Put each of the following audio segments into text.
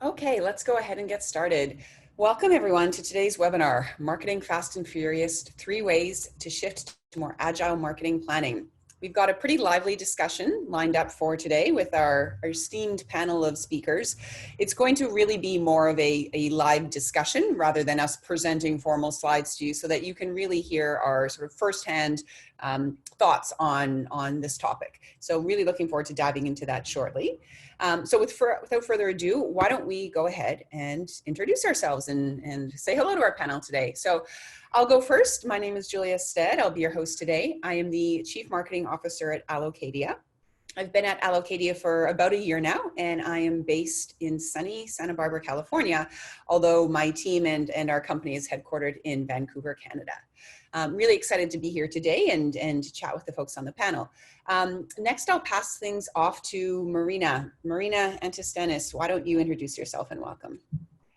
Okay, let's go ahead and get started. Welcome everyone to today's webinar, Marketing Fast and Furious, 3 Ways to Shift to More Agile Marketing Planning. We've got a pretty lively discussion lined up for today with our esteemed panel of speakers. It's going to really be more of a live discussion rather than us presenting formal slides to you, so that you can really hear our sort of firsthand thoughts on this topic. So really looking forward to diving into that shortly. So without further ado, why don't we go ahead and introduce ourselves and say hello to our panel today. So I'll go first. My name is Julia Stead. I'll be your host today. I am the Chief Marketing Officer at Allocadia. I've been at Allocadia for about a year now, and I am based in sunny Santa Barbara, California, although my team and our company is headquartered in Vancouver, Canada. I'm really excited to be here today and to chat with the folks on the panel. Next, I'll pass things off to Marina. Marina Antistenis, why don't you introduce yourself and welcome?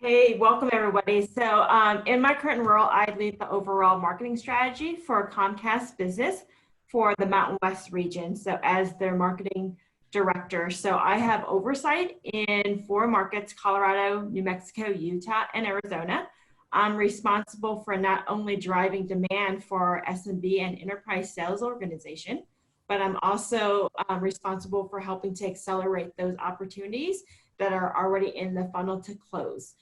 Hey, welcome everybody. So in my current role, I lead the overall marketing strategy for Comcast Business for the Mountain West region. So as their marketing director, so I have oversight in 4 markets: Colorado, New Mexico, Utah, and Arizona. I'm responsible for not only driving demand for our SMB and enterprise sales organization, but I'm also responsible for helping to accelerate those opportunities that are already in the funnel to close.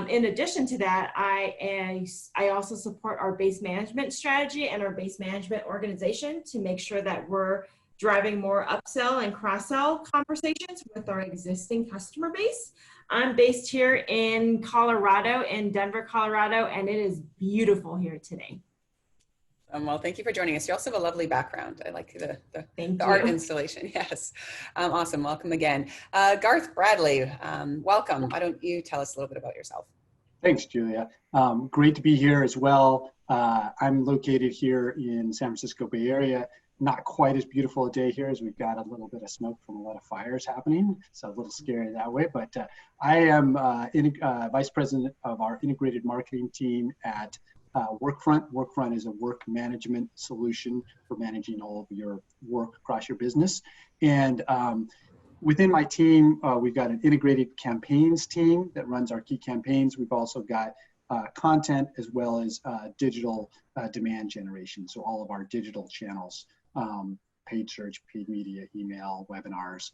In addition to that, I also support our base management strategy and our base management organization to make sure that we're driving more upsell and cross-sell conversations with our existing customer base. I'm based here in Colorado, in Denver, Colorado, and it is beautiful here today. Well, thank you for joining us. You also have a lovely background. I like the art installation. Yes. Awesome. Welcome again. Garth Bradley, welcome. Why don't you tell us a little bit about yourself? Thanks, Julia. Great to be here as well. I'm located here in San Francisco Bay Area. Not quite as beautiful a day here, as we've got a little bit of smoke from a lot of fires happening. So a little scary that way, but I am Vice President of our integrated marketing team at Workfront. Workfront is a work management solution for managing all of your work across your business. And within my team, we've got an integrated campaigns team that runs our key campaigns. We've also got content as well as digital demand generation. So all of our digital channels, paid search, paid media, email, webinars,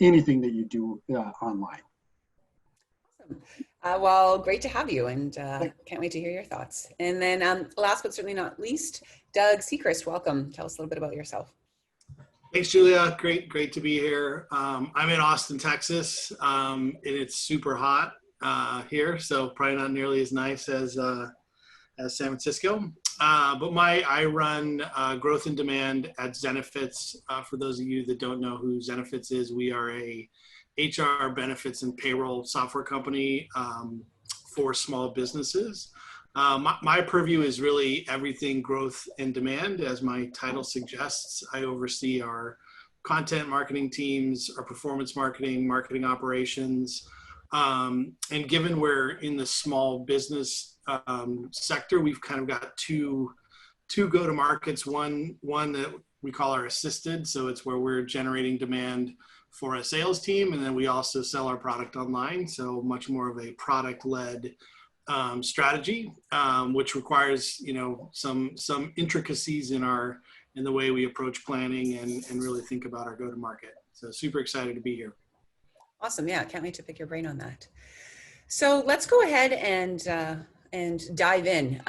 anything that you do online. Awesome. Well, great to have you, and can't wait to hear your thoughts. And then last but certainly not least, Doug Sechrist, welcome. Tell us a little bit about yourself. Thanks, Julia. Great to be here. I'm in Austin, Texas, and it's super hot here, so probably not nearly as nice as San Francisco. But I run growth and demand at Zenefits. For those of you that don't know who Zenefits is, we are a HR benefits and payroll software company for small businesses. My purview is really everything growth and demand. As my title suggests, I oversee our content marketing teams, our performance marketing operations. And given we're in the small business sector, we've kind of got two go-to-markets. One that we call our assisted, so it's where we're generating demand for a sales team, and then we also sell our product online, so much more of a product-led strategy, which requires some intricacies in the way we approach planning and really think about our go-to-market. So super excited to be here. Awesome. Yeah, can't wait to pick your brain on that. So let's go ahead and dive in.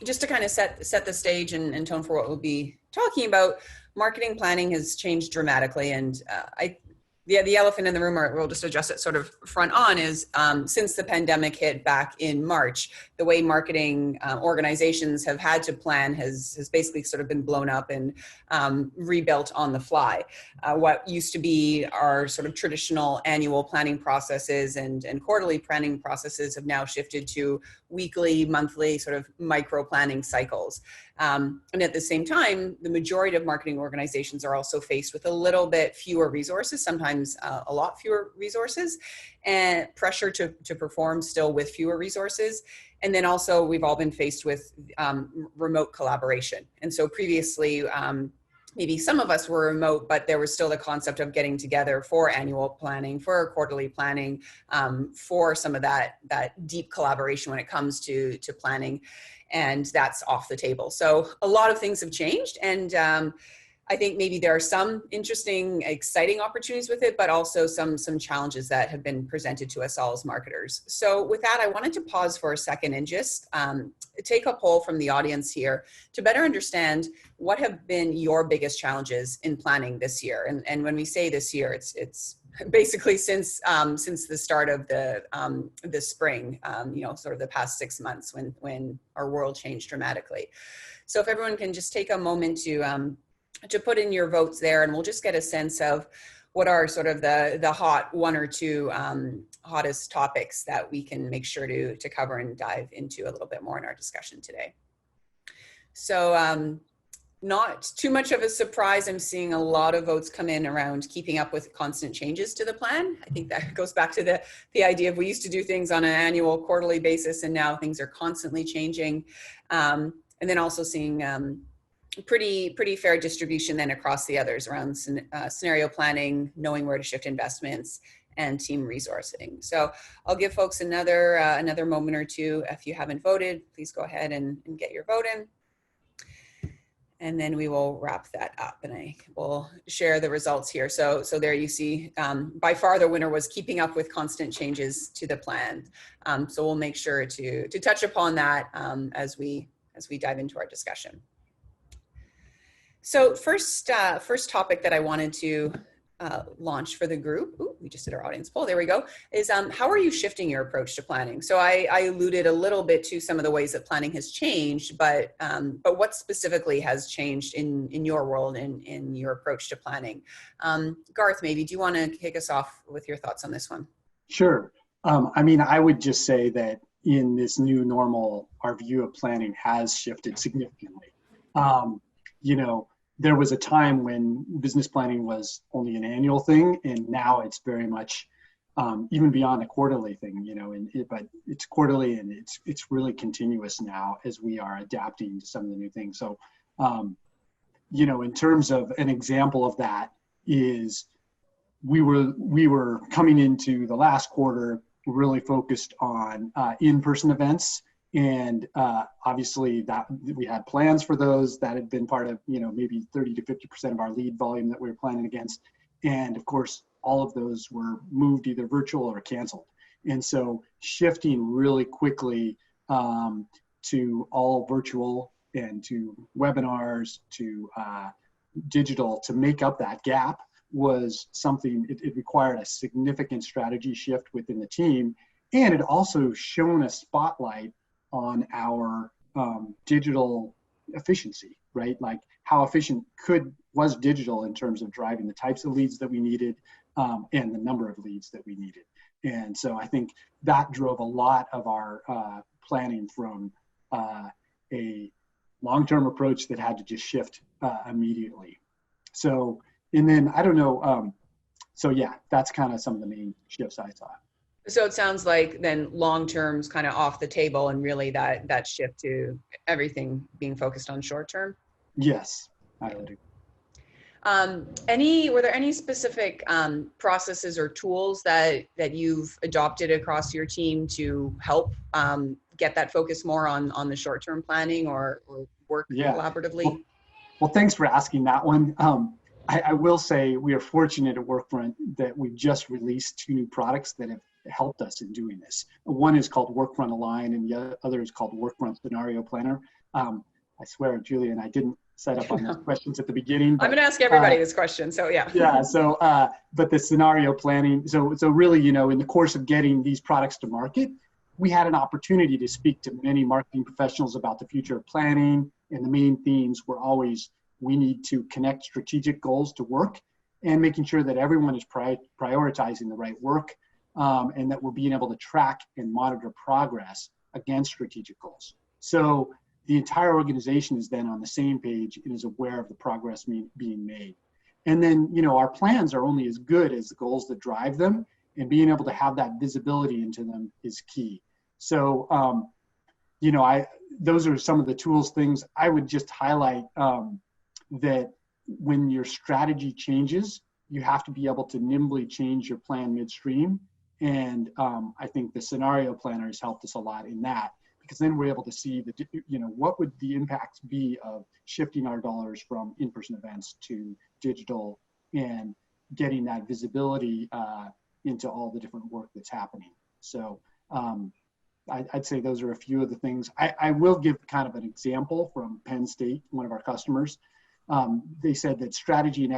Just to kind of set the stage and tone for what we'll be talking about. Marketing planning has changed dramatically, and the elephant in the room, or we'll just address it sort of front on, is since the pandemic hit back in March, the way marketing organizations have had to plan has basically sort of been blown up and rebuilt on the fly. What used to be our sort of traditional annual planning processes and quarterly planning processes have now shifted to weekly, monthly sort of micro planning cycles. And at the same time, the majority of marketing organizations are also faced with a little bit fewer resources, sometimes a lot fewer resources, and pressure to perform still with fewer resources. And then also we've all been faced with remote collaboration. And so previously, maybe some of us were remote, but there was still the concept of getting together for annual planning, for quarterly planning, for some of that deep collaboration when it comes to planning, and that's off the table. So a lot of things have changed, and I think maybe there are some interesting, exciting opportunities with it, but also some challenges that have been presented to us all as marketers. So with that, I wanted to pause for a second and just take a poll from the audience here to better understand what have been your biggest challenges in planning this year. And when we say this year, it's basically since the start of the spring, sort of the past 6 months when our world changed dramatically. So if everyone can just take a moment to put in your votes there, and we'll just get a sense of what are sort of the hot one or two hottest topics that we can make sure to cover and dive into a little bit more in our discussion today. So not too much of a surprise, I'm seeing a lot of votes come in around keeping up with constant changes to the plan. I think that goes back to the idea of we used to do things on an annual, quarterly basis, and now things are constantly changing. And then also seeing pretty fair distribution then across the others around scenario planning, knowing where to shift investments, and team resourcing. So I'll give folks another moment or two. If you haven't voted, please go ahead and get your vote in. And then we will wrap that up, and I will share the results here. So there you see, by far the winner was keeping up with constant changes to the plan. So we'll make sure to touch upon that as we dive into our discussion. So first topic that I wanted to launch for the group, we just did our audience poll, there we go, is how are you shifting your approach to planning? So I alluded a little bit to some of the ways that planning has changed, but what specifically has changed in your world and in your approach to planning? Garth, maybe, do you want to kick us off with your thoughts on this one? Sure. I mean, I would just say that in this new normal, our view of planning has shifted significantly. There was a time when business planning was only an annual thing, and now it's very much even beyond a quarterly thing, but it's quarterly, and it's really continuous now as we are adapting to some of the new things. So, in terms of an example of that is we were coming into the last quarter really focused on in-person events. And obviously that we had plans for those that had been part of, maybe 30 to 50% of our lead volume that we were planning against. And of course, all of those were moved either virtual or canceled. And so shifting really quickly to all virtual and to webinars, to digital, to make up that gap was something, it required a significant strategy shift within the team. And it also shone a spotlight on our digital efficiency, right? Like how efficient was digital in terms of driving the types of leads that we needed and the number of leads that we needed. And so I think that drove a lot of our planning from a long-term approach that had to just shift immediately. So, and then I don't know, so yeah, that's kind of some of the main shifts I saw. So it sounds like then long term's kind of off the table, and really that shift to everything being focused on short term. Yes, I would agree. Were there any specific processes or tools that you've adopted across your team to help get that focus more on the short term planning or work collaboratively? Well, thanks for asking that one. I will say we are fortunate at Workfront that we just released 2 new products that have helped us in doing this. One is called Workfront Align, and the other is called Workfront Scenario Planner. I swear, Julia, and I didn't set up on those questions at the beginning. But, I'm going to ask everybody this question, so yeah. Yeah, so, but the scenario planning, so really, in the course of getting these products to market, we had an opportunity to speak to many marketing professionals about the future of planning, and the main themes were always, we need to connect strategic goals to work, and making sure that everyone is prioritizing the right work, and that we're being able to track and monitor progress against strategic goals. So the entire organization is then on the same page and is aware of the progress being made. And then, our plans are only as good as the goals that drive them, and being able to have that visibility into them is key. So, those are some of the tools, things I would just highlight that, when your strategy changes, you have to be able to nimbly change your plan midstream. And I think the scenario planner has helped us a lot in that, because then we're able to see what would the impacts be of shifting our dollars from in-person events to digital and getting that visibility into all the different work that's happening. So I'd say those are a few of the things. I will give kind of an example from Penn State, one of our customers. They said that strategy and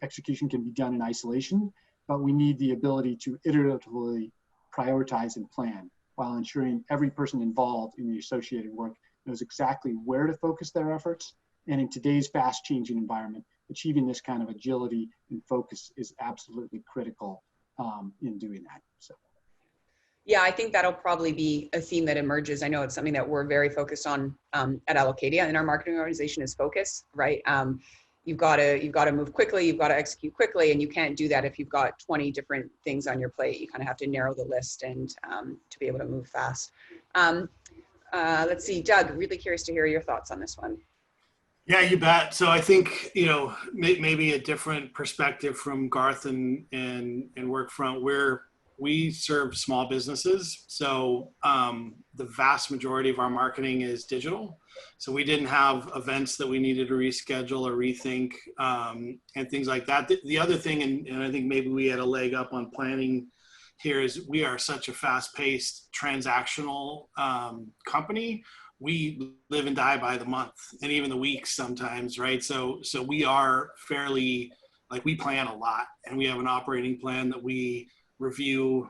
execution can be done in isolation, but we need the ability to iteratively prioritize and plan while ensuring every person involved in the associated work knows exactly where to focus their efforts. And in today's fast changing environment, achieving this kind of agility and focus is absolutely critical in doing that. So. Yeah, I think that'll probably be a theme that emerges. I know it's something that we're very focused on at Allocadia in our marketing organization is focus, right? You've got to move quickly, you've got to execute quickly, and you can't do that if you've got 20 different things on your plate. You kind of have to narrow the list and to be able to move fast. Let's see, Doug, really curious to hear your thoughts on this one. Yeah, you bet. So I think, maybe a different perspective from Garth and Workfront, where we serve small businesses. So the vast majority of our marketing is digital. So we didn't have events that we needed to reschedule or rethink and things like that. The other thing, and I think maybe we had a leg up on planning here, is we are such a fast-paced transactional company. We live and die by the month and even the weeks sometimes, right? So we are fairly, we plan a lot, and we have an operating plan that we review,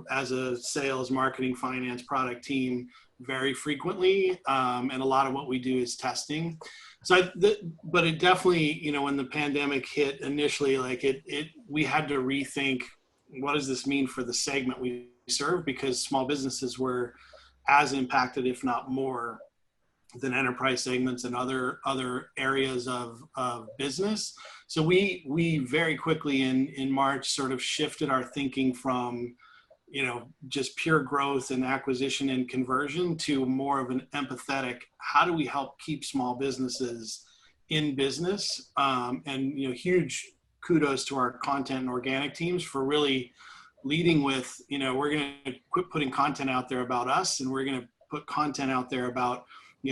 as a sales, marketing, finance, product team very frequently. And a lot of what we do is testing. So, but it definitely, when the pandemic hit initially, we had to rethink, what does this mean for the segment we serve? Because small businesses were as impacted, if not more, than enterprise segments and other areas of business. So we very quickly in March sort of shifted our thinking from, just pure growth and acquisition and conversion to more of an empathetic, how do we help keep small businesses in business? And, huge kudos to our content and organic teams for really leading with, we're going to quit putting content out there about us, and we're going to put content out there about,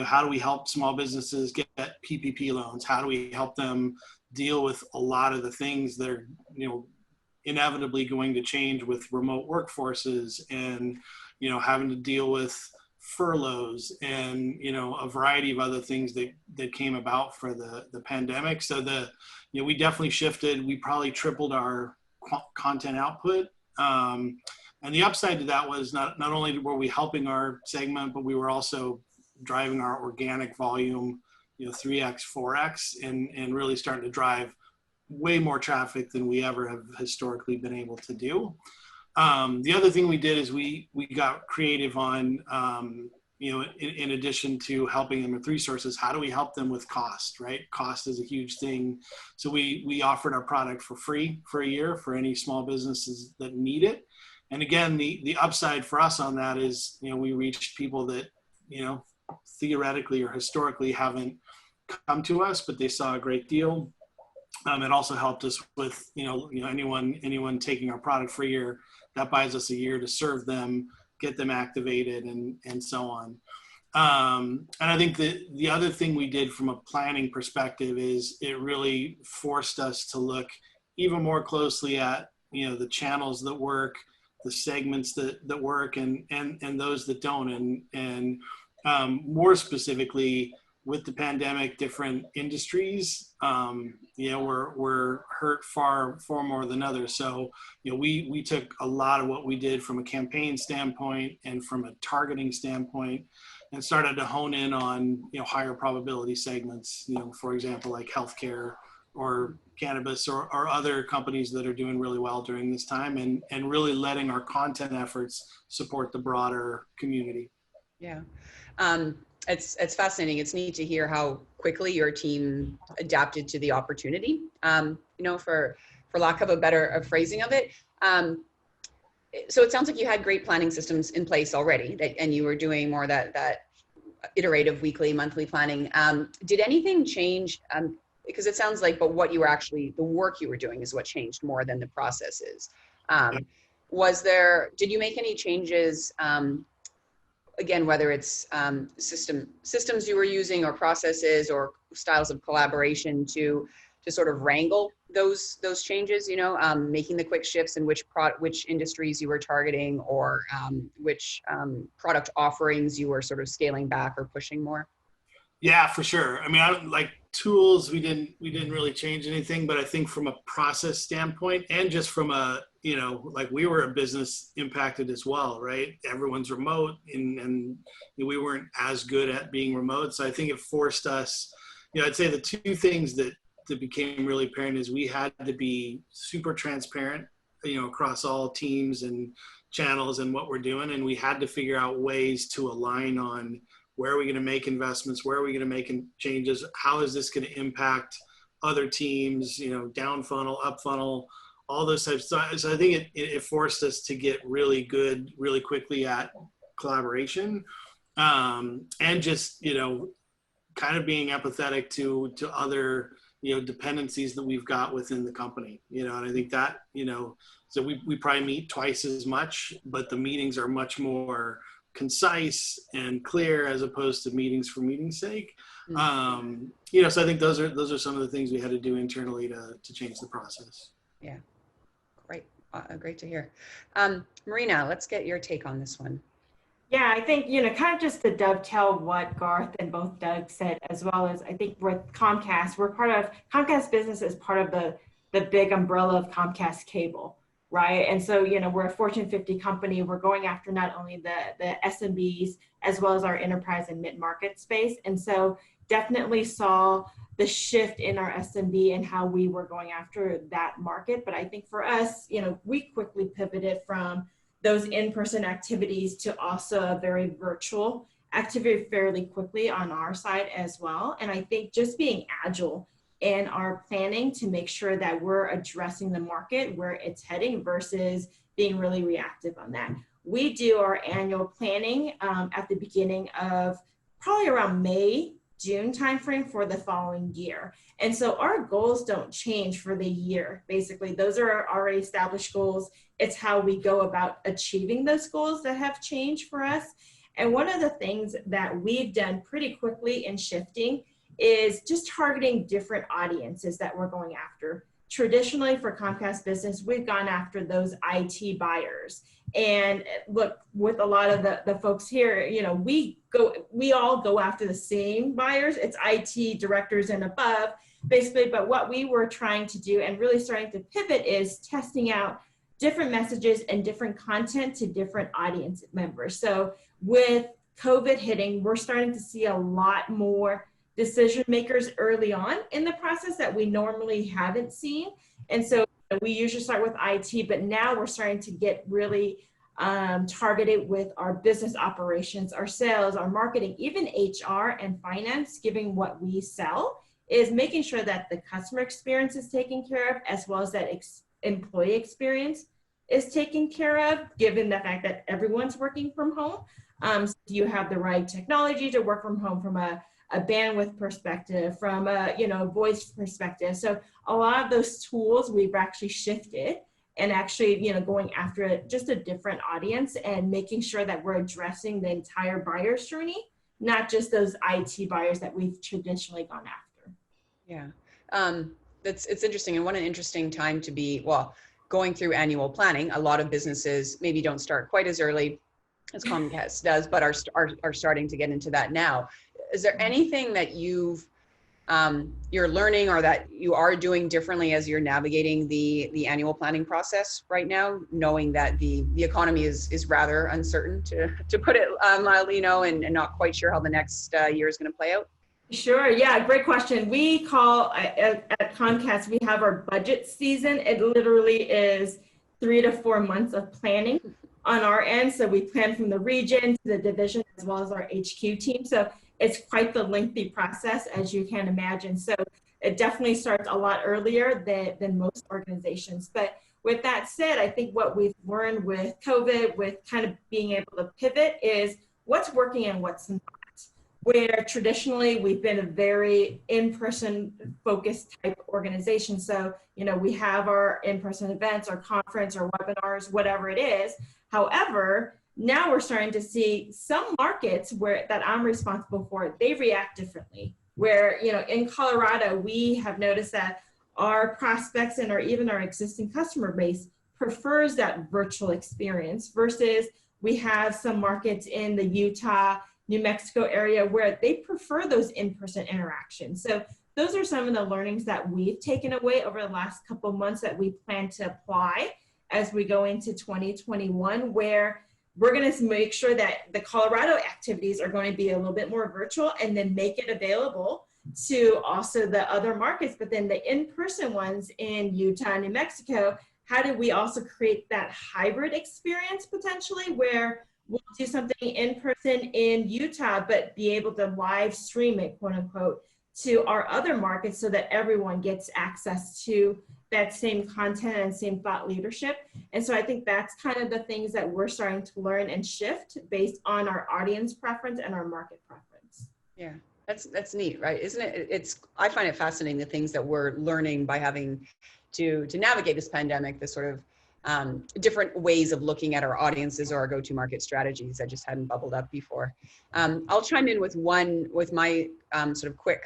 how do we help small businesses get PPP loans? How do we help them deal with a lot of the things that are, inevitably going to change with remote workforces and, having to deal with furloughs and, a variety of other things that came about for the pandemic. So we definitely shifted. We probably tripled our content output. And the upside to that was not only were we helping our segment, but we were also driving our organic volume, 3x, 4x, and really starting to drive way more traffic than we ever have historically been able to do. The other thing we did is we got creative on, in addition to helping them with resources, how do we help them with cost, right? Cost is a huge thing. So we offered our product for free for a year for any small businesses that need it. And again, the upside for us on that is, we reached people that, theoretically or historically haven't come to us, but they saw a great deal. It also helped us with, anyone taking our product for a year, that buys us a year to serve them, get them activated, and so on. And I think that the other thing we did from a planning perspective is it really forced us to look even more closely at, the channels that work, the segments that work, and those that don't. And more specifically, with the pandemic, different industries, were hurt far more than others. So, we took a lot of what we did from a campaign standpoint and from a targeting standpoint, and started to hone in on, higher probability segments, for example, like healthcare or cannabis or other companies that are doing really well during this time, and really letting our content efforts support the broader community. Yeah. It's fascinating. It's neat to hear how quickly your team adapted to the opportunity, for lack of a better phrasing of it. So it sounds like you had great planning systems in place already, and you were doing more that iterative weekly, monthly planning. Did anything change because it sounds like, but what you were actually, the work you were doing is what changed more than the processes. Did you make any changes, again, whether it's systems you were using or processes or styles of collaboration to sort of wrangle those changes, making the quick shifts in which industries you were targeting, or which product offerings you were sort of scaling back or pushing more? Yeah, for sure. I mean, like tools, we didn't really change anything, but I think from a process standpoint, and just from a, like we were a business impacted as well, right? Everyone's remote, and we weren't as good at being remote. So I think it forced us, I'd say the two things that became really apparent is we had to be super transparent, across all teams and channels and what we're doing. And we had to figure out ways to align on where are we going to make investments, where are we going to make changes, how is this going to impact other teams, down funnel, up funnel, all those types of stuff. So I think it forced us to get really good, really quickly at collaboration, and just, kind of being empathetic to other, dependencies that we've got within the company, and I think that, so we probably meet twice as much, but the meetings are much more concise and clear as opposed to meetings for meeting's sake. So I think those are some of the things we had to do internally to change the process. Yeah, great. Great to hear. Marina, let's get your take on this one. Yeah, I think, kind of just to dovetail what Garth and both Doug said, as well as I think with Comcast, Comcast Business is part of the big umbrella of Comcast Cable, right? And so, we're a Fortune 50 company. We're going after not only the SMBs as well as our enterprise and mid-market space. And so definitely saw the shift in our SMB and how we were going after that market. But I think for us, we quickly pivoted from those in-person activities to also a very virtual activity fairly quickly on our side as well. And I think just being agile in our planning to make sure that we're addressing the market where it's heading versus being really reactive on that. We do our annual planning at the beginning of probably around May, June timeframe for the following year. And so our goals don't change for the year. Basically, those are already established goals. It's how we go about achieving those goals that have changed for us. And one of the things that we've done pretty quickly in shifting is just targeting different audiences that we're going after. Traditionally for Comcast Business, we've gone after those IT buyers. And look, with a lot of the folks here, we all go after the same buyers. It's IT directors and above, basically. But what we were trying to do and really starting to pivot is testing out different messages and different content to different audience members. So with COVID hitting, we're starting to see a lot more decision makers early on in the process that we normally haven't seen. And so we usually start with IT, but now we're starting to get really targeted with our business operations, our sales, our marketing, even HR and finance, given what we sell, is making sure that the customer experience is taken care of, as well as that employee experience is taken care of, given the fact that everyone's working from home. So you have the right technology to work from home from a bandwidth perspective, from a voice perspective. So a lot of those tools we've actually shifted and actually going after just a different audience and making sure that we're addressing the entire buyer's journey, not just those IT buyers that we've traditionally gone after. Yeah, it's interesting, and what an interesting time to be, going through annual planning. A lot of businesses maybe don't start quite as early as Comcast does, but are starting to get into that now. Is there anything that you're learning or that you are doing differently as you're navigating the annual planning process right now, knowing that the economy is rather uncertain, to put it mildly, and not quite sure how the next year is going to play out? Sure. Yeah. Great question. We call at Comcast, we have our budget season. It literally is 3 to 4 months of planning on our end. So we plan from the region to the division as well as our HQ team. So it's quite the lengthy process, as you can imagine. So it definitely starts a lot earlier than most organizations. But with that said, I think what we've learned with COVID, with kind of being able to pivot, is what's working and what's not. where traditionally we've been a very in-person focused type organization. So, we have our in-person events, our conference, our webinars, whatever it is. However, now we're starting to see some markets that I'm responsible for, they react differently. Where, in Colorado, we have noticed that our prospects and even our existing customer base prefers that virtual experience versus we have some markets in the Utah, New Mexico area where they prefer those in-person interactions. So those are some of the learnings that we've taken away over the last couple of months that we plan to apply as we go into 2021, where we're going to make sure that the Colorado activities are going to be a little bit more virtual and then make it available to also the other markets. But then the in-person ones in Utah and New Mexico, how do we also create that hybrid experience potentially where we'll do something in person in Utah, but be able to live stream it, quote unquote, to our other markets so that everyone gets access to that same content and same thought leadership. And so I think that's kind of the things that we're starting to learn and shift based on our audience preference and our market preference. Yeah, that's neat, right? Isn't it? I find it fascinating the things that we're learning by having to navigate this pandemic, the sort of different ways of looking at our audiences or our go-to-market strategies that just hadn't bubbled up before. I'll chime in with my sort of quick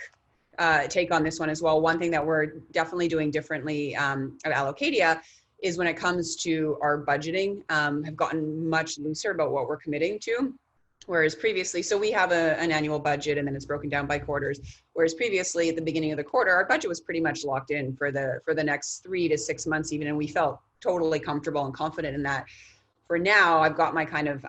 take on this one as well. One thing that we're definitely doing differently at Allocadia is when it comes to our budgeting, have gotten much looser about what we're committing to. Whereas previously, so we have an annual budget and then it's broken down by quarters. Whereas previously at the beginning of the quarter, our budget was pretty much locked in for the next 3 to 6 months even, and we felt totally comfortable and confident in that. For now, I've got my kind of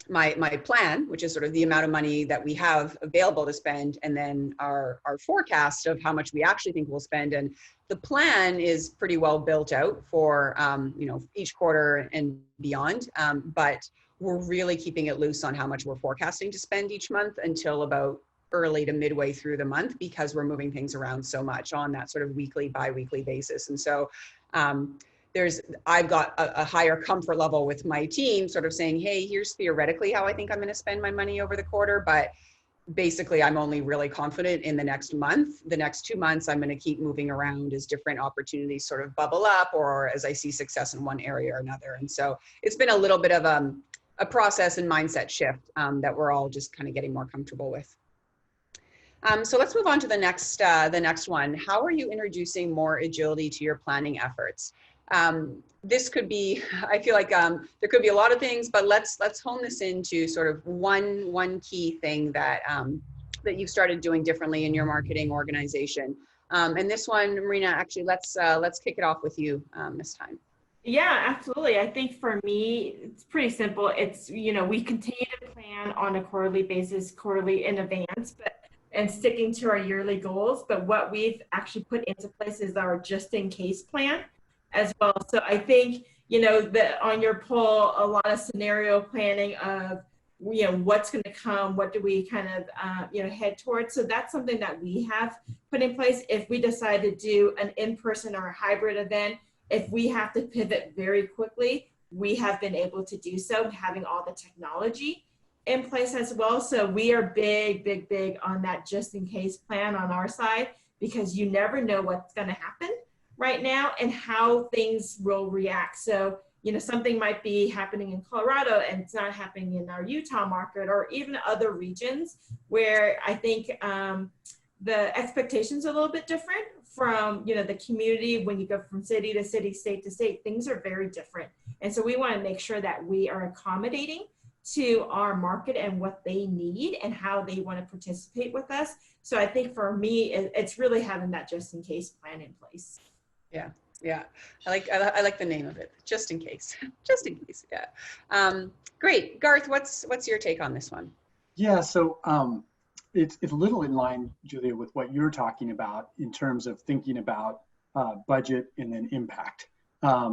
my plan, which is sort of the amount of money that we have available to spend, and then our forecast of how much we actually think we'll spend. And the plan is pretty well built out for each quarter and beyond, but we're really keeping it loose on how much we're forecasting to spend each month until about early to midway through the month, because we're moving things around so much on that sort of weekly, bi-weekly basis. And so I've got a higher comfort level with my team sort of saying, hey, here's theoretically how I think I'm going to spend my money over the quarter, but basically I'm only really confident in the next month. The next 2 months, I'm going to keep moving around as different opportunities sort of bubble up or as I see success in one area or another. And so it's been a little bit of a process and mindset shift that we're all just kind of getting more comfortable with. So let's move on to the next one. How are you introducing more agility to your planning efforts? This could be, I feel like there could be a lot of things, but let's hone this into sort of one key thing that that you've started doing differently in your marketing organization. And this one, Marina, actually, let's kick it off with you this time. Yeah, absolutely. I think for me, it's pretty simple. It's, we continue to plan on a quarterly basis, quarterly in advance, and sticking to our yearly goals. But what we've actually put into place is our just in case plan as well. So I think, on your poll, a lot of scenario planning of, what's going to come, what do we kind of, head towards. So that's something that we have put in place. If we decide to do an in-person or a hybrid event, if we have to pivot very quickly, we have been able to do so, having all the technology in place as well. So we are big on that just in case plan on our side, because you never know what's going to happen right now and how things will react. So, something might be happening in Colorado and it's not happening in our Utah market or even other regions where I think the expectations are a little bit different from, the community. When you go from city to city, state to state, things are very different. And so we want to make sure that we are accommodating to our market and what they need and how they want to participate with us. So I think for me, it's really having that just in case plan in place. Yeah. I like the name of it, just in case. Just in case. Yeah. Great. Garth, what's your take on this one? Yeah. So it's a little in line, Julia, with what you're talking about in terms of thinking about budget and then impact.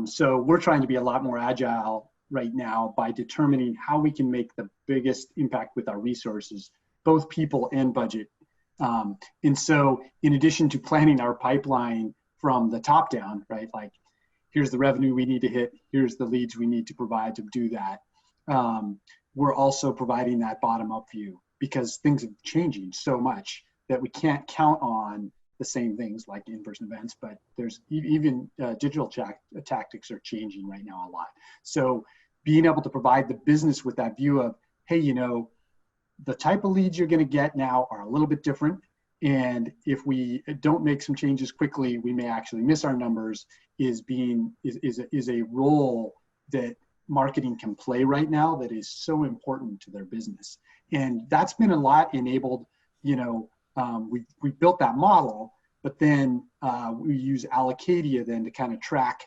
So we're trying to be a lot more agile right now by determining how we can make the biggest impact with our resources, both people and budget. And so in addition to planning our pipeline from the top down, right? Like, here's the revenue we need to hit, here's the leads we need to provide to do that. We're also providing that bottom up view because things are changing so much that we can't count on the same things like in-person events, but there's even digital tactics are changing right now a lot. So being able to provide the business with that view of, hey, you know, the type of leads you're going to get now are a little bit different. And if we don't make some changes quickly, we may actually miss our numbers, is a role that marketing can play right now that is so important to their business. And that's been a lot enabled, you know, we built that model, but then we use Allocadia then to kind of track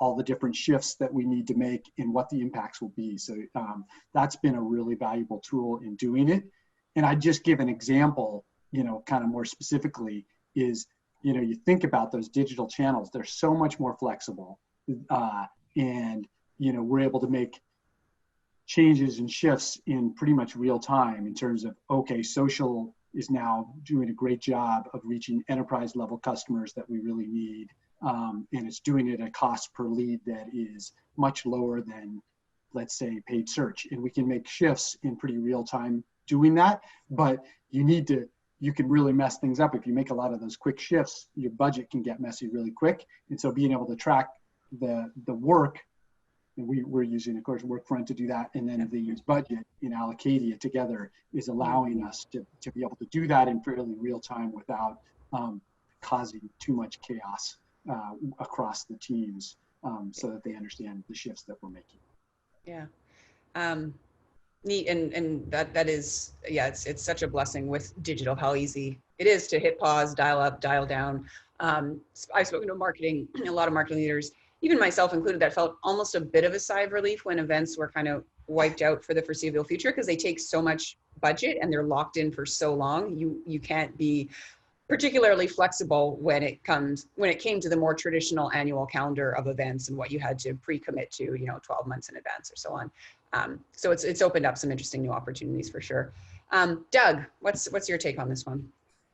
all the different shifts that we need to make and what the impacts will be. So that's been a really valuable tool in doing it. And I just give an example, you know, kind of more specifically is, you know, you think about those digital channels, they're so much more flexible. And, you know, we're able to make changes and shifts in pretty much real time in terms of, okay, social is now doing a great job of reaching enterprise level customers that we really need. And it's doing it at a cost per lead that is much lower than, let's say, paid search. And we can make shifts in pretty real time doing that, but you can really mess things up. If you make a lot of those quick shifts, your budget can get messy really quick. And so being able to track the work, and we're using, of course, Workfront to do that, and then the budget in Allocadia together is allowing us to be able to do that in fairly real time without causing too much chaos across the teams, so that they understand the shifts that we're making. Yeah. Neat. And that is, yeah, it's such a blessing with digital, how easy it is to hit pause, dial up, dial down. I've spoken to a lot of marketing leaders, even myself included, that felt almost a bit of a sigh of relief when events were kind of wiped out for the foreseeable future, because they take so much budget and they're locked in for so long. You can't be particularly flexible when it came to the more traditional annual calendar of events and what you had to pre-commit to, you know, 12 months in advance or so on. So it's opened up some interesting new opportunities for sure. Doug, what's your take on this one?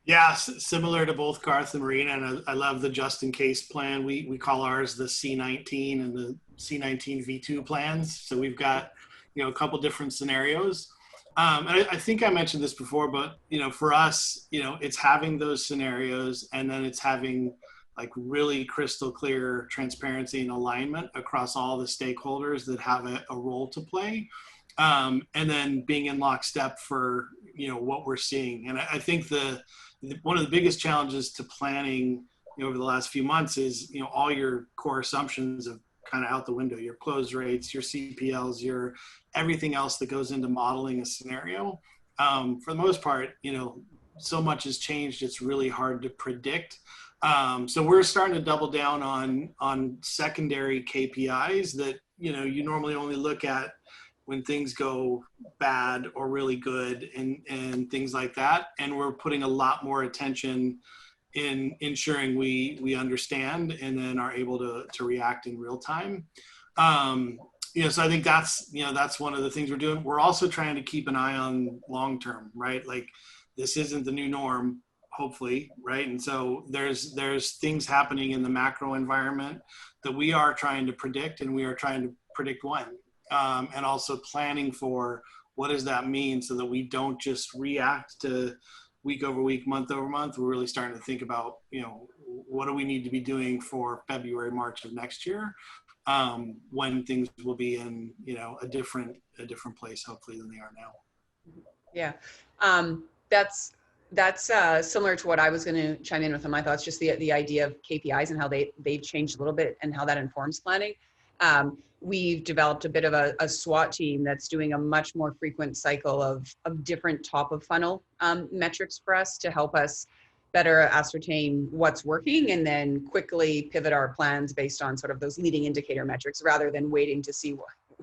Yeah, similar to both Garth and Marina, and I love the just in case plan. We call ours the C19 and the C19 V2 plans. So we've got, you know, a couple different scenarios. And I think I mentioned this before, but, you know, for us, you know, it's having those scenarios, and then it's having like really crystal clear transparency and alignment across all the stakeholders that have a role to play. And then being in lockstep for, you know, what we're seeing. And I think one of the biggest challenges to planning, you know, over the last few months is, you know, all your core assumptions of kind of out the window, your close rates, your CPLs, your everything else that goes into modeling a scenario. For the most part, you know, so much has changed, it's really hard to predict. So we're starting to double down on secondary KPIs that, you know, you normally only look at when things go bad or really good and things like that. And we're putting a lot more attention in ensuring we understand and then are able to react in real time. You know, so I think that's one of the things we're doing. We're also trying to keep an eye on long-term, right? Like, this isn't the new norm, hopefully, right? And so there's things happening in the macro environment that we are trying to predict, and we are trying to predict when. And also planning for what does that mean, so that we don't just react to week over week, month over month. We're really starting to think about, you know, what do we need to be doing for February, March of next year, when things will be in, you know, a different place, hopefully, than they are now. Yeah, that's similar to what I was going to chime in with in my thoughts. Just the idea of KPIs and how they've changed a little bit and how that informs planning. We've developed a bit of a SWOT team that's doing a much more frequent cycle of different top of funnel metrics for us to help us better ascertain what's working and then quickly pivot our plans based on sort of those leading indicator metrics, rather than waiting to see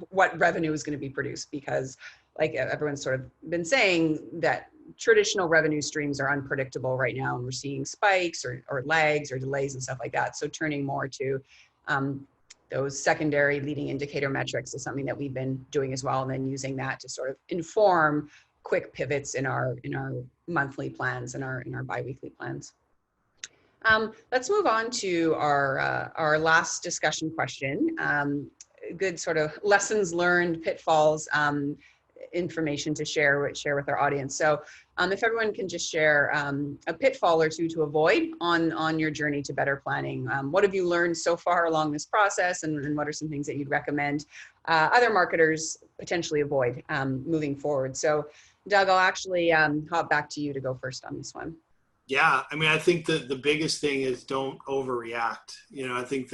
what revenue is going to be produced. Because, like everyone's sort of been saying, that traditional revenue streams are unpredictable right now, and we're seeing spikes or lags or delays and stuff like that. So turning more to those secondary leading indicator metrics is something that we've been doing as well, and then using that to sort of inform quick pivots in our monthly plans and our biweekly plans. Let's move on to our last discussion question. Good sort of lessons learned, pitfalls. information to share with our audience. So if everyone can just share a pitfall or two to avoid on your journey to better planning. What have you learned so far along this process, and what are some things that you'd recommend other marketers potentially avoid moving forward? So Doug, I'll actually hop back to you to go first on this one. Yeah, I mean, I think the biggest thing is don't overreact. You know, I think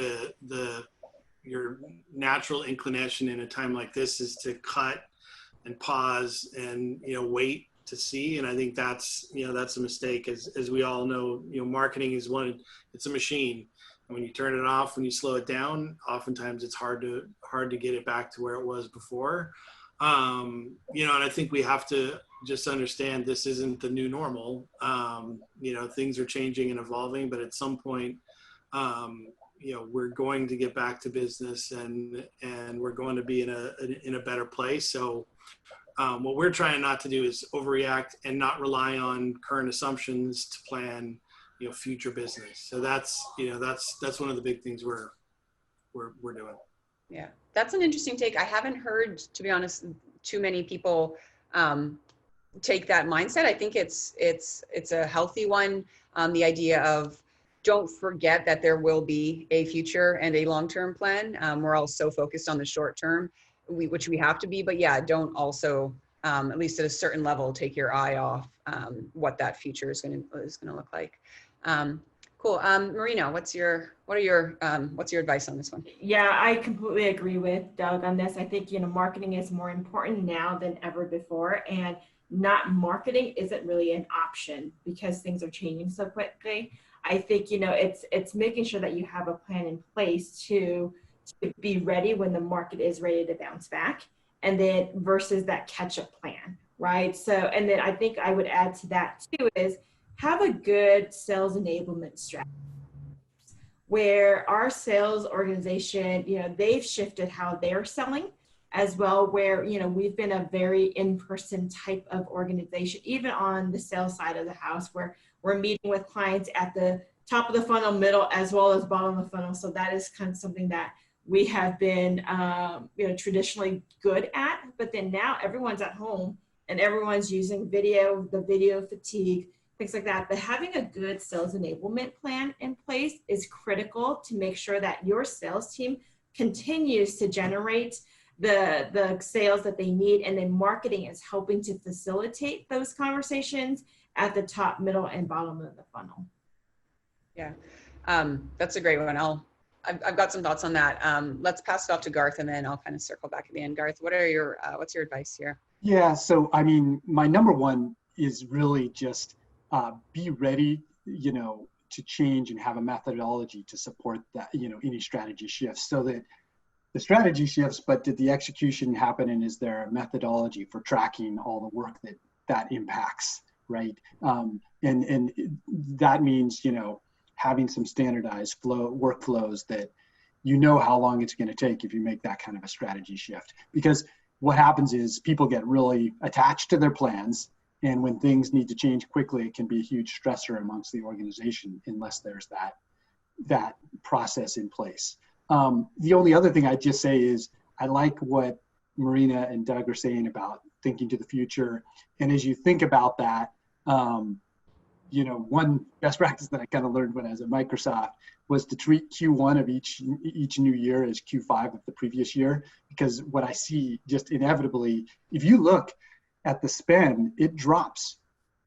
your natural inclination in a time like this is to cut and pause and, you know, wait to see. And I think that's a mistake. As we all know, you know, marketing is it's a machine. And when you turn it off, when you slow it down, oftentimes it's hard to get it back to where it was before. You know, and I think we have to just understand this isn't the new normal. You know, things are changing and evolving, but at some point, you know, we're going to get back to business, and we're going to be in a better place. So what we're trying not to do is overreact and not rely on current assumptions to plan, you know, future business. So that's one of the big things we're doing. Yeah, that's an interesting take. I haven't heard, to be honest, too many people take that mindset. I think it's a healthy one. The idea of don't forget that there will be a future and a long-term plan. We're all so focused on the short term, which we have to be, but yeah, don't also, at least at a certain level, take your eye off what that future is going to look like. Cool. Marina, what's your advice on this one? Yeah, I completely agree with Doug on this. I think, you know, marketing is more important now than ever before, and not marketing isn't really an option because things are changing so quickly. I think, you know, it's making sure that you have a plan in place to be ready when the market is ready to bounce back, and then versus that catch-up plan, right? So, and then I think I would add to that too is have a good sales enablement strategy where our sales organization, you know, they've shifted how they're selling as well, where, you know, we've been a very in-person type of organization, even on the sales side of the house, where we're meeting with clients at the top of the funnel, middle, as well as bottom of the funnel. So that is kind of something that we have been, you know, traditionally good at, but then now everyone's at home and everyone's using video, the video fatigue, things like that. But having a good sales enablement plan in place is critical to make sure that your sales team continues to generate the sales that they need, and then marketing is helping to facilitate those conversations at the top, middle, and bottom of the funnel. Yeah, that's a great one. I've got some thoughts on that. Let's pass it off to Garth, and then I'll kind of circle back at the end. Garth, what's your advice here? Yeah, so I mean, my number one is really just be ready, you know, to change and have a methodology to support that, you know, any strategy shifts, so that the strategy shifts, but did the execution happen, and is there a methodology for tracking all the work that impacts, right? And that means, you know, having some standardized workflows that you know how long it's going to take if you make that kind of a strategy shift. Because what happens is people get really attached to their plans, and when things need to change quickly, it can be a huge stressor amongst the organization unless there's that process in place. The only other thing I'd just say is I like what Marina and Doug are saying about thinking to the future. And as you think about that, you know, one best practice that I kind of learned when I was at Microsoft was to treat Q1 of each new year as Q5 of the previous year. Because what I see just inevitably, if you look at the spend, it drops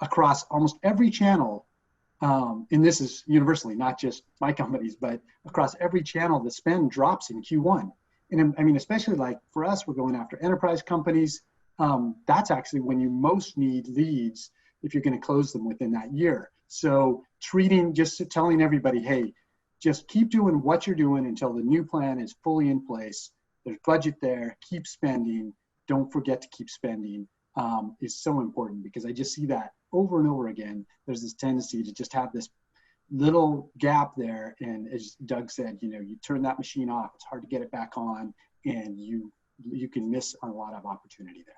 across almost every channel. And this is universally, not just my companies, but across every channel, the spend drops in Q1. And I mean, especially like for us, we're going after enterprise companies. That's actually when you most need leads if you're going to close them within that year. So just telling everybody, hey, just keep doing what you're doing until the new plan is fully in place. There's budget there, keep spending. Don't forget to keep spending is so important, because I just see that over and over again. There's this tendency to just have this little gap there. And as Doug said, you know, you turn that machine off, it's hard to get it back on, and you can miss a lot of opportunity there.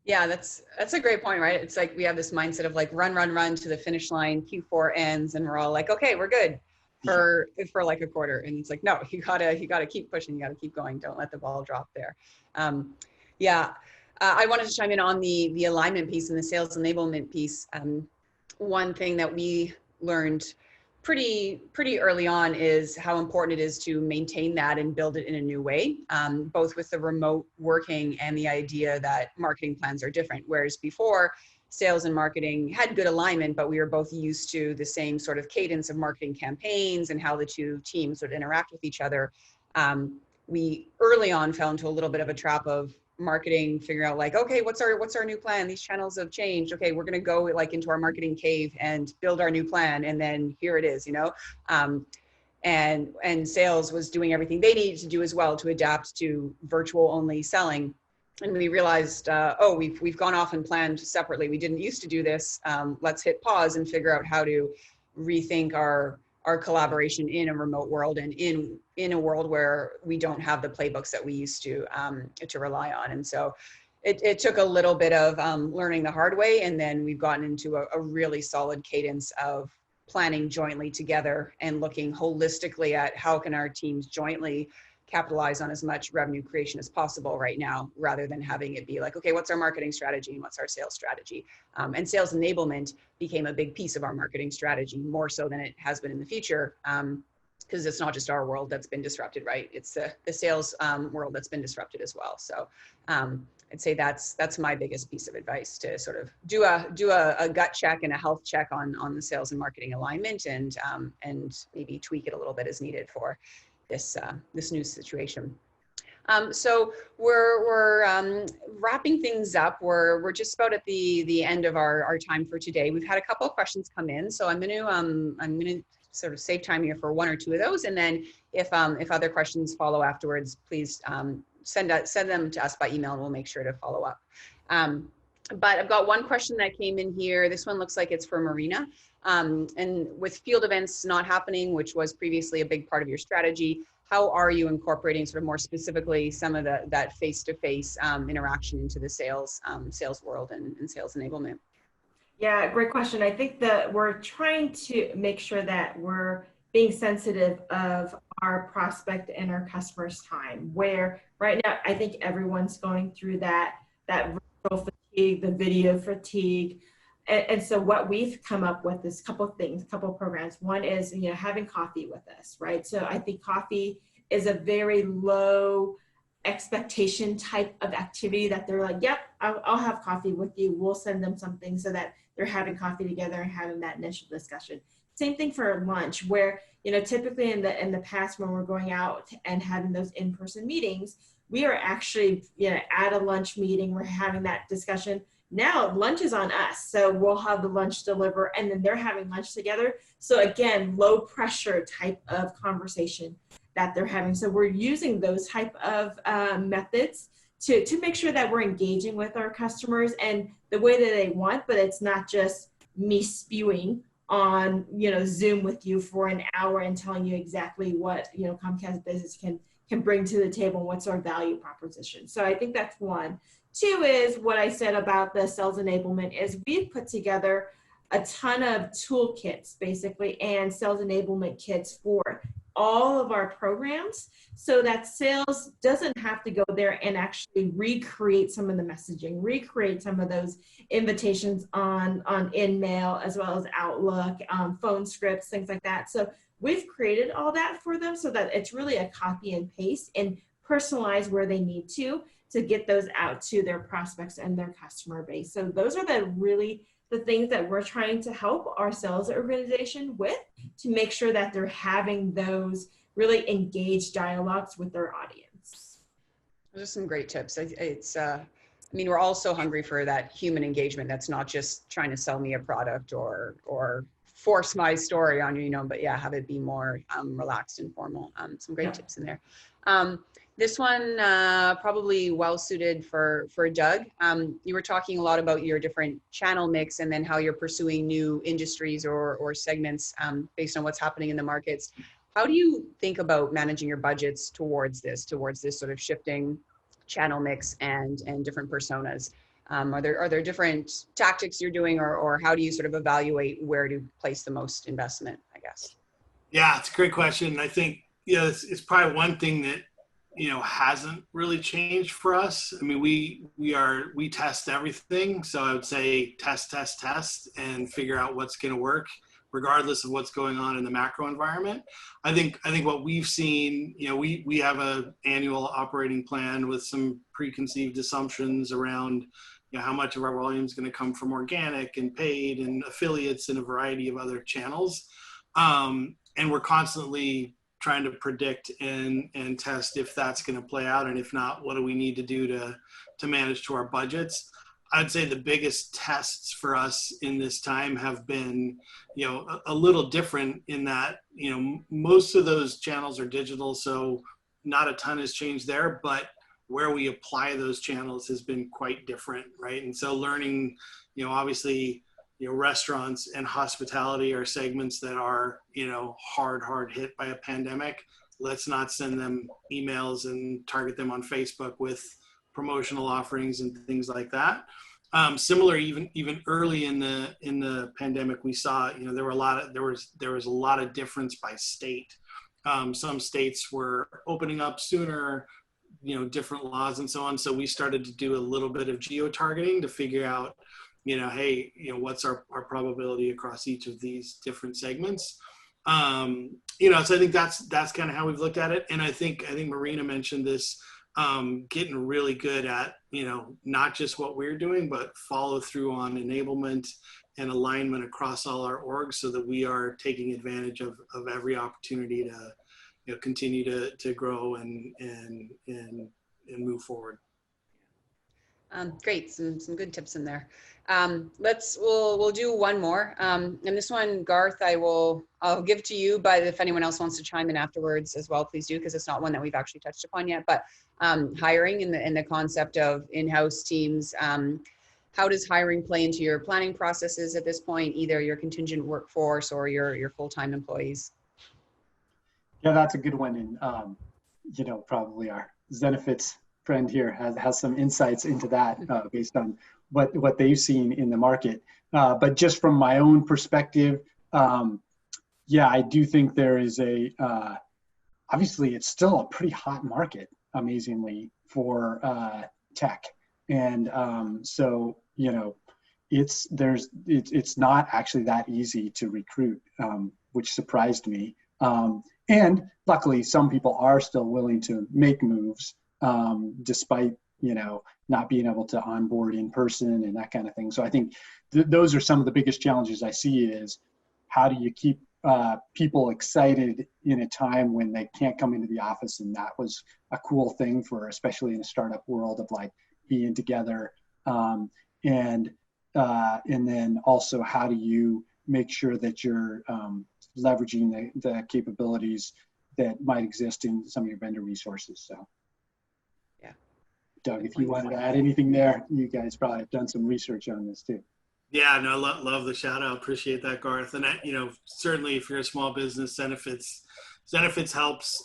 Yeah, that's a great point, right? It's like we have this mindset of like run to the finish line, Q4 ends, and we're all like, okay, we're good for like a quarter. And it's like, no, you gotta keep pushing, you gotta keep going. Don't let the ball drop there. Yeah. I wanted to chime in on the alignment piece and the sales enablement piece. One thing that we learned pretty early on is how important it is to maintain that and build it in a new way, both with the remote working and the idea that marketing plans are different. Whereas before, sales and marketing had good alignment, but we were both used to the same sort of cadence of marketing campaigns and how the two teams would interact with each other. We early on fell into a little bit of a trap of marketing, figure out like, okay, what's our new plan? These channels have changed. Okay, we're gonna go like into our marketing cave and build our new plan, and then here it is, you know. And sales was doing everything they needed to do as well to adapt to virtual only selling. And we realized, oh, we've gone off and planned separately. We didn't used to do this. Let's hit pause and figure out how to rethink our collaboration in a remote world and in a world where we don't have the playbooks that we used to rely on. And so it took a little bit of learning the hard way, and then we've gotten into a really solid cadence of planning jointly together and looking holistically at how can our teams jointly capitalize on as much revenue creation as possible right now, rather than having it be like, okay, what's our marketing strategy and what's our sales strategy? And sales enablement became a big piece of our marketing strategy, more so than it has been in the future, because it's not just our world that's been disrupted, right? It's the sales world that's been disrupted as well. So I'd say that's my biggest piece of advice, to sort of do a gut check and a health check on the sales and marketing alignment, and maybe tweak it a little bit as needed for this new situation. So we're wrapping things up. We're just about at the end of our time for today. We've had a couple of questions come in, so I'm gonna sort of save time here for one or two of those, and then if other questions follow afterwards, please send them to us by email, and we'll make sure to follow up. But I've got one question that came in here. This one looks like it's for Marina. And with field events not happening, which was previously a big part of your strategy, how are you incorporating sort of more specifically some of that face-to-face interaction into the sales world and sales enablement? Yeah, great question. I think that we're trying to make sure that we're being sensitive of our prospect and our customers' time, where right now I think everyone's going through that virtual fatigue, the video fatigue. And so what we've come up with is a couple programs. One is, having coffee with us, right? So I think coffee is a very low expectation type of activity that they're like, yep, I'll have coffee with you. We'll send them something so that they're having coffee together and having that initial discussion. Same thing for lunch, where, typically in the past when we're going out and having those in-person meetings, we are actually, at a lunch meeting, we're having that discussion. Now lunch is on us. So we'll have the lunch deliver, and then they're having lunch together. So again, low pressure type of conversation that they're having. So we're using those type of methods to make sure that we're engaging with our customers and the way that they want, but it's not just me spewing on, Zoom with you for an hour and telling you exactly what, Comcast Business can bring to the table and what's our value proposition. So I think that's one. Two is what I said about the sales enablement is we've put together a ton of toolkits basically and sales enablement kits for all of our programs so that sales doesn't have to go there and actually recreate some of the messaging, recreate some of those invitations on InMail as well as Outlook, phone scripts, things like that. So we've created all that for them so that it's really a copy and paste and personalize where they need to get those out to their prospects and their customer base. So those are the things that we're trying to help our sales organization with to make sure that they're having those really engaged dialogues with their audience. Those are some great tips. We're all so hungry for that human engagement. That's not just trying to sell me a product or force my story on you, but yeah, have it be more relaxed and formal. Some great tips in there. This one probably well suited for Doug. You were talking a lot about your different channel mix and then how you're pursuing new industries or segments based on what's happening in the markets. How do you think about managing your budgets towards this sort of shifting channel mix and different personas? Are there different tactics you're doing, or how do you sort of evaluate where to place the most investment, I guess? Yeah, it's a great question. I think, it's probably one thing that, hasn't really changed for us. I mean, we test everything. So I would say test, and figure out what's going to work, regardless of what's going on in the macro environment. I think what we've seen, we have an annual operating plan with some preconceived assumptions around, how much of our volume is going to come from organic and paid and affiliates and a variety of other channels. And we're constantly trying to predict and test if that's going to play out. And if not, what do we need to do to manage to our budgets? I'd say the biggest tests for us in this time have been, a little different in that, most of those channels are digital. So not a ton has changed there, but where we apply those channels has been quite different, right? And so learning, obviously, restaurants and hospitality are segments that are, hard hit by a pandemic. Let's not send them emails and target them on Facebook with promotional offerings and things like that. Similar, even early in the pandemic, we saw, there was a lot of difference by state. Some states were opening up sooner, different laws and so on. So we started to do a little bit of geo-targeting to figure out, hey, what's our probability across each of these different segments. So I think that's kind of how we've looked at it. And I think Marina mentioned this, getting really good at, not just what we're doing, but follow through on enablement and alignment across all our orgs so that we are taking advantage of every opportunity to, continue to grow and move forward. Great, some good tips in there. We'll do one more, and this one, Garth, I'll give to you, but if anyone else wants to chime in afterwards as well, please do, because it's not one that we've actually touched upon yet. But hiring in the concept of in-house teams, how does hiring play into your planning processes at this point, either your contingent workforce or your full-time employees? Yeah, that's a good one, and probably our Zenefits friend here has some insights into that based on what they've seen in the market. But just from my own perspective, I do think there is obviously it's still a pretty hot market, amazingly, for tech. And so, it's not actually that easy to recruit, which surprised me. And luckily, some people are still willing to make moves, despite, not being able to onboard in person and that kind of thing. So I think those are some of the biggest challenges I see is how do you keep people excited in a time when they can't come into the office? And that was a cool thing for, especially in a startup world, of like being together. And then also, how do you make sure that you're leveraging the capabilities that might exist in some of your vendor resources? So, yeah. Doug, if you wanted to add anything there, you guys probably have done some research on this too. Yeah, no, love the shout out. Appreciate that, Garth. And certainly if you're a small business, Zenefits helps,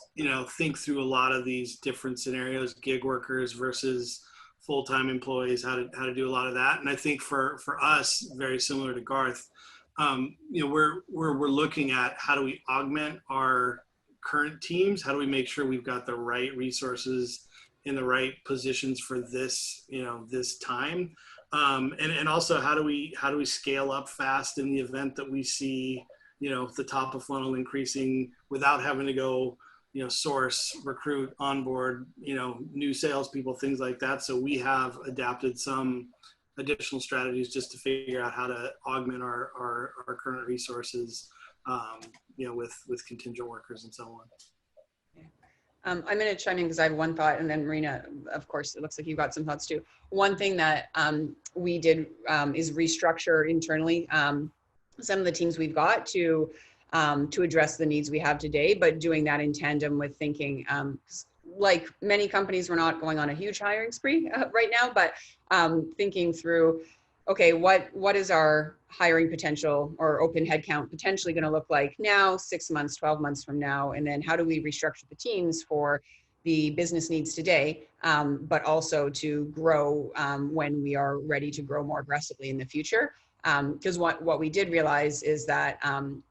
think through a lot of these different scenarios, gig workers versus full-time employees, how to do a lot of that. And I think for us, very similar to Garth, we're looking at how do we augment our current teams? How do we make sure we've got the right resources in the right positions for this, this time? And also how do we scale up fast in the event that we see, the top of funnel increasing without having to go, source, recruit, onboard, new salespeople, things like that. So we have adapted some additional strategies just to figure out how to augment our current resources, with contingent workers and so on. I'm going to chime in because I have one thought, and then Marina, of course, it looks like you've got some thoughts too. One thing that we did is restructure internally some of the teams we've got to address the needs we have today, but doing that in tandem with thinking, like many companies, we're not going on a huge hiring spree right now, but thinking through, okay, what is our hiring potential or open headcount potentially going to look like now, 6 months, 12 months from now? And then how do we restructure the teams for the business needs today, but also to grow when we are ready to grow more aggressively in the future? Because what we did realize is that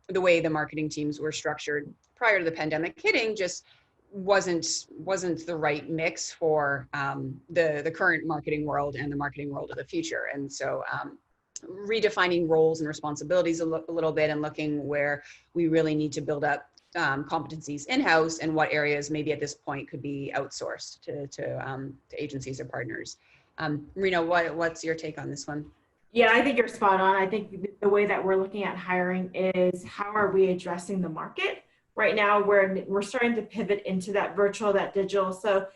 the way the marketing teams were structured prior to the pandemic hitting just wasn't the right mix for the current marketing world and the marketing world of the future. And so redefining roles and responsibilities a little bit and looking where we really need to build up competencies in-house and what areas maybe at this point could be outsourced to agencies or partners. Marina, what's your take on this one? Yeah, I think you're spot on. I think the way that we're looking at hiring is how are we addressing the market? Right now, we're starting to pivot into that virtual, that digital. So,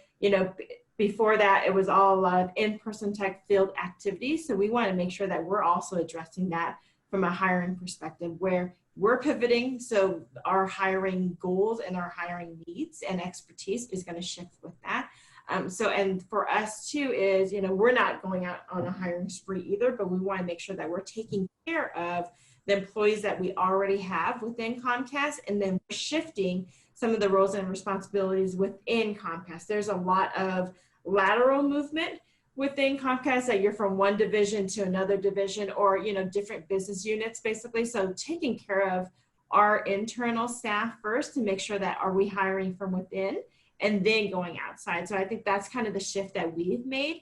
before that, it was all a lot of in-person tech field activities. So we want to make sure that we're also addressing that from a hiring perspective where we're pivoting. So our hiring goals and our hiring needs and expertise is going to shift with that. And for us too is, we're not going out on a hiring spree either, but we want to make sure that we're taking care of the employees that we already have within Comcast, and then we're shifting some of the roles and responsibilities within Comcast. There's a lot of lateral movement within Comcast that you're from one division to another division or, different business units basically. So taking care of our internal staff first to make sure that are we hiring from within and then going outside. So I think that's kind of the shift that we've made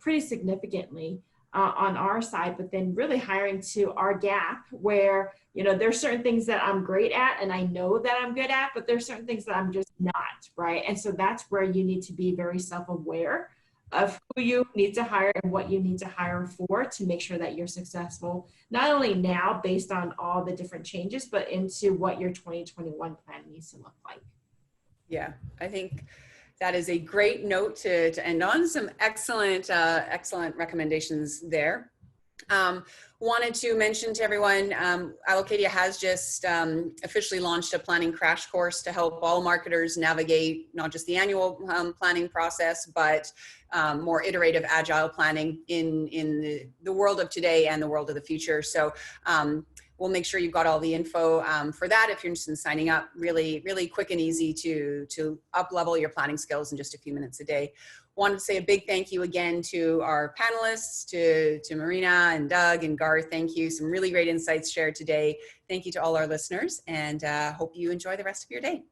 pretty significantly on our side, but then really hiring to our gap where, there's certain things that I'm great at and I know that I'm good at, but there's certain things that I'm just not, right? And so that's where you need to be very self-aware of who you need to hire and what you need to hire for to make sure that you're successful, not only now based on all the different changes, but into what your 2021 plan needs to look like. Yeah, I think that is a great note to end on. Some excellent recommendations there. Wanted to mention to everyone, Allocadia has just officially launched a planning crash course to help all marketers navigate not just the annual planning process, but more iterative agile planning in the world of today and the world of the future. So we'll make sure you've got all the info for that if you're interested in signing up. Really, really quick and easy to up-level your planning skills in just a few minutes a day. Wanted to say a big thank you again to our panelists, to Marina and Doug and Garth. Thank you. Some really great insights shared today. Thank you to all our listeners, and hope you enjoy the rest of your day.